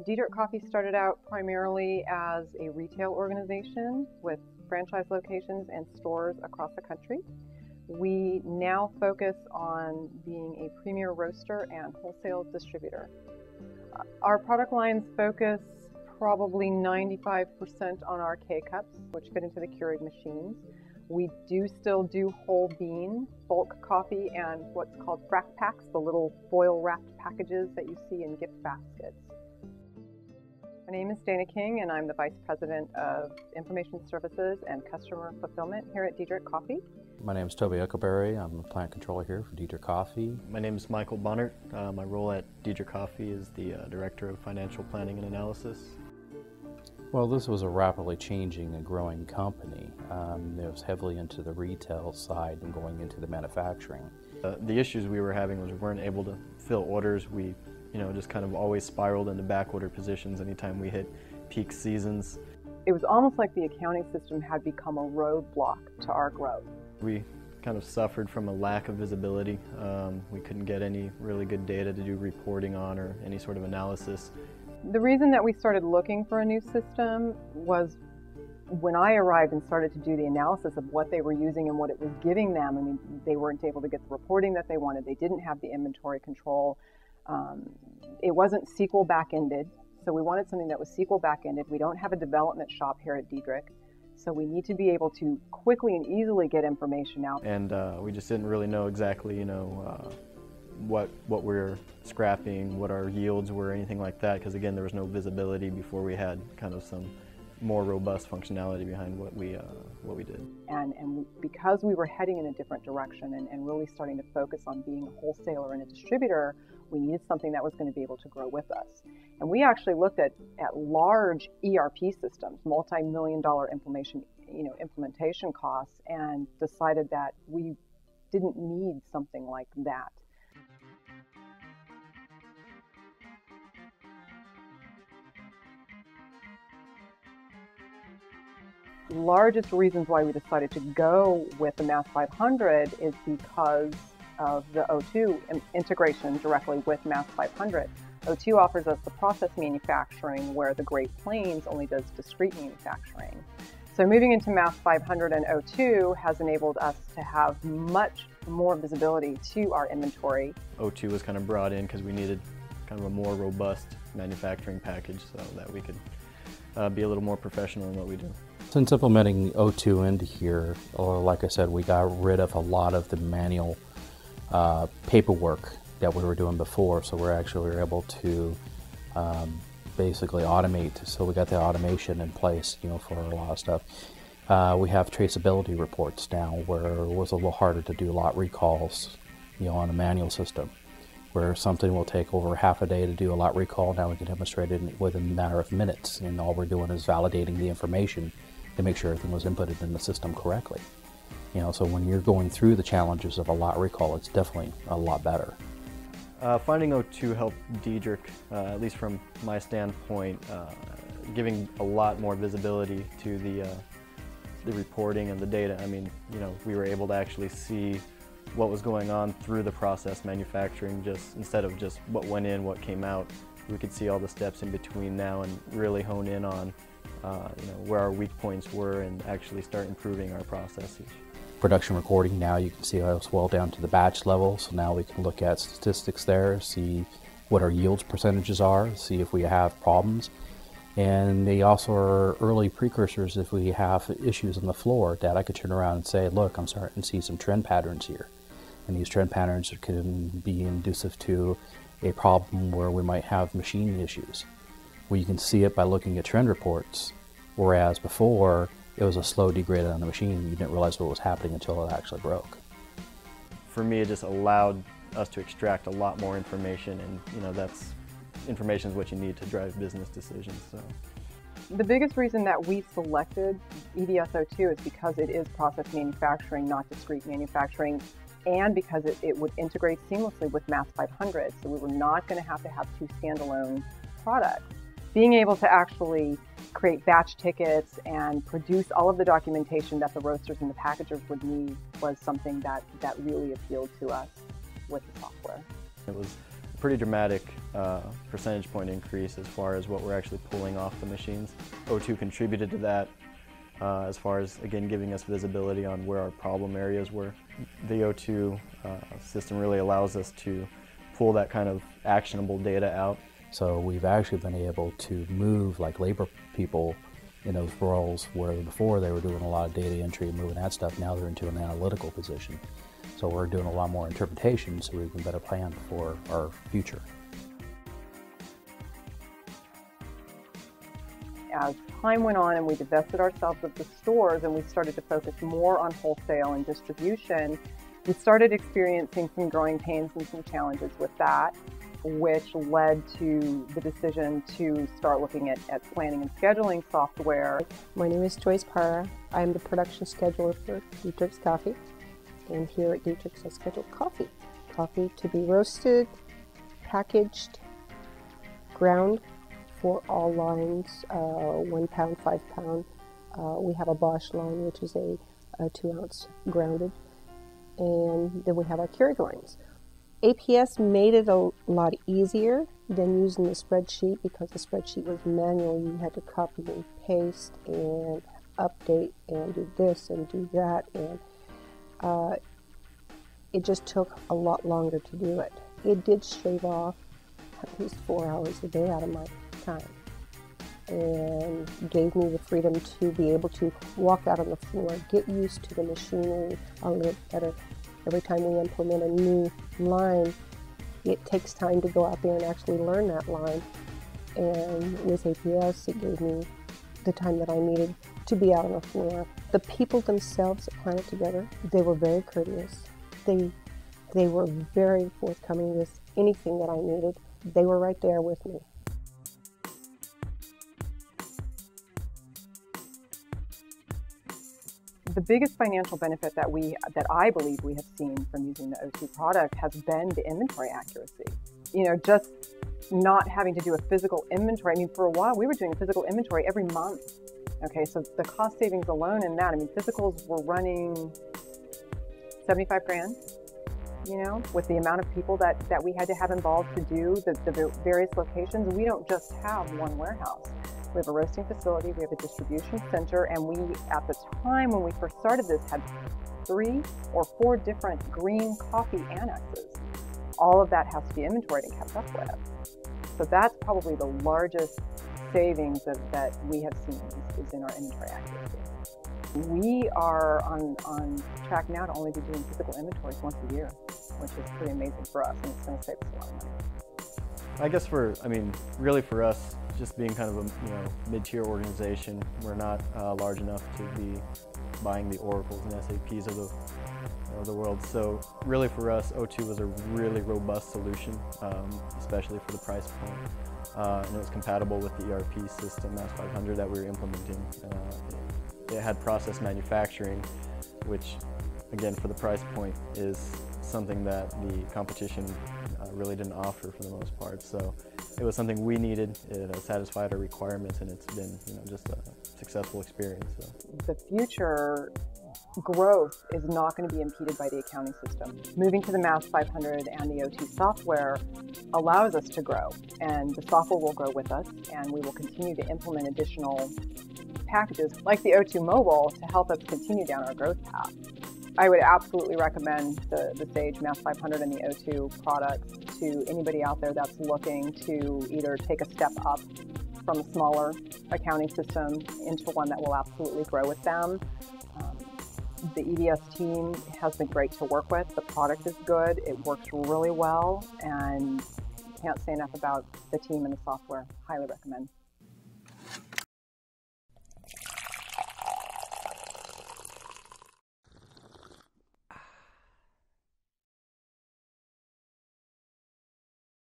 Diedrich Coffee started out primarily as a retail organization with franchise locations and stores across the country. We now focus on being a premier roaster and wholesale distributor. Our product lines focus probably 95% on our K-Cups, which fit into the Keurig machines. We do still do whole bean, bulk coffee, and what's called frac packs, the little foil wrapped packages that you see in gift baskets. My name is Dana King, and I'm the Vice President of Information Services and Customer Fulfillment here at Diedrich Coffee. My name is Toby Uckleberry. I'm the plant controller here for Diedrich Coffee. My name is Michael Bonnert. My role at Diedrich Coffee is the Director of Financial Planning and Analysis. Well, this was a rapidly changing and growing company. It was heavily into the retail side and going into the manufacturing. The issues we were having was we weren't able to fill orders. We just kind of always spiraled into back order positions anytime we hit peak seasons. It was almost like the accounting system had become a roadblock to our growth. We kind of suffered from a lack of visibility. We couldn't get any really good data to do reporting on or any sort of analysis. The reason that we started looking for a new system was when I arrived and started to do the analysis of what they were using and what it was giving them. I mean, they weren't able to get the reporting that they wanted. They didn't have the inventory control. It wasn't SQL back-ended, so we wanted something that was SQL back-ended. We don't have a development shop here at Diedrich, so we need to be able to quickly and easily get information out. And we just didn't really know exactly, what we're scrapping, what our yields were, anything like that, because again, there was no visibility before we had kind of some more robust functionality behind what we did. And because we were heading in a different direction and really starting to focus on being a wholesaler and a distributor, we needed something that was going to be able to grow with us. And we actually looked at large ERP systems, multi-million-dollar implementation costs, and decided that we didn't need something like that. Largest reasons why we decided to go with the MAS 500 is because of the O2 integration directly with MAS 500. O2 offers us the process manufacturing where the Great Plains only does discrete manufacturing. So moving into MAS 500 and O2 has enabled us to have much more visibility to our inventory. O2 was kind of brought in because we needed kind of a more robust manufacturing package so that we could be a little more professional in what we do. Since implementing O2 into here, like I said, we got rid of a lot of the manual paperwork that we were doing before, so we're able to basically automate. So we got the automation in place, for a lot of stuff. We have traceability reports now, where it was a little harder to do lot recalls, on a manual system, where something will take over half a day to do a lot recall. Now we can demonstrate it within a matter of minutes, and all we're doing is validating the information to make sure everything was inputted in the system correctly. So when you're going through the challenges of a lot recall, it's definitely a lot better. Finding O2 helped Diedrich, at least from my standpoint, giving a lot more visibility to the reporting and the data. I mean, we were able to actually see what was going on through the process manufacturing, just instead of just what went in, what came out. We could see all the steps in between now and really hone in on where our weak points were and actually start improving our processes. Production recording, now you can see how it's well down to the batch level, so now we can look at statistics there, see what our yields percentages are, see if we have problems. And they also are early precursors if we have issues on the floor that I could turn around and say, look, I'm starting to see some trend patterns here. And these trend patterns can be inducive to a problem where we might have machine issues. Well, you can see it by looking at trend reports, whereas before it was a slow degrade on the machine. You didn't realize what was happening until it actually broke. For me, it just allowed us to extract a lot more information, and information is what you need to drive business decisions. So. The biggest reason that we selected EDS-02 is because it is process manufacturing, not discrete manufacturing, and because it would integrate seamlessly with MAS 500, so we were not going to have two standalone products. Being able to actually create batch tickets and produce all of the documentation that the roasters and the packagers would need was something that really appealed to us with the software. It was pretty dramatic percentage point increase as far as what we're actually pulling off the machines. O2 contributed to that as far as, again, giving us visibility on where our problem areas were. The O2 system really allows us to pull that kind of actionable data out. So we've actually been able to move like labor people in those roles where before they were doing a lot of data entry and moving that stuff. Now they're into an analytical position. So we're doing a lot more interpretation so we can better plan for our future. As time went on and we divested ourselves of the stores and we started to focus more on wholesale and distribution, we started experiencing some growing pains and some challenges with that, which led to the decision to start looking at planning and scheduling software. My name is Joyce Parra. I'm the production scheduler for Diedrich's Coffee. And here at Diedrich's I schedule coffee. Coffee to be roasted, packaged, ground for all lines, 1 pound, 5 pound. We have a Bosch line, which is a 2 ounce grounded. And then we have our Keurig lines. APS made it a lot easier than using the spreadsheet because the spreadsheet was manual. You had to copy and paste and update and do this and do that. And it just took a lot longer to do it. It did shave off at least 4 hours a day out of my time and gave me the freedom to be able to walk out on the floor, get used to the machinery a little better. Every time we implement a new line, it takes time to go out there and actually learn that line. And with APS, it gave me the time that I needed to be out on the floor. The people themselves that planted together, they were very courteous. They were very forthcoming with anything that I needed. They were right there with me. The biggest financial benefit that I believe we have seen from using the O2 product has been the inventory accuracy. You know, just not having to do a physical inventory. I mean, for a while we were doing a physical inventory every month. Okay, so the cost savings alone in that, I mean, physicals were running 75 grand, you know, with the amount of people that we had to have involved to do the various locations. We don't just have one warehouse. We have a roasting facility, we have a distribution center, and we, at the time when we first started this, had 3 or 4 different green coffee annexes. All of that has to be inventoried and kept up with. So that's probably the largest savings that we have seen is in our inventory accuracy. We are on track now to only be doing physical inventories once a year, which is pretty amazing for us, and it's going to save us a lot of money. I guess really for us, just being kind of a mid-tier organization, we're not large enough to be buying the Oracles and SAPs of the world. So really for us, O2 was a really robust solution, especially for the price point. And it was compatible with the ERP system, MAS 500, that we were implementing. It had process manufacturing, which again for the price point is something that the competition really didn't offer for the most part. So it was something we needed. It satisfied our requirements, and it's been just a successful experience. So. The future growth is not going to be impeded by the accounting system. Moving to the MAS 500 and the O2 software allows us to grow, and the software will grow with us, and we will continue to implement additional packages like the O2 mobile to help us continue down our growth path. I would absolutely recommend the Sage MAS 500 and the O2 products to anybody out there that's looking to either take a step up from a smaller accounting system into one that will absolutely grow with them. The EDS team has been great to work with. The product is good. It works really well, and can't say enough about the team and the software. Highly recommend.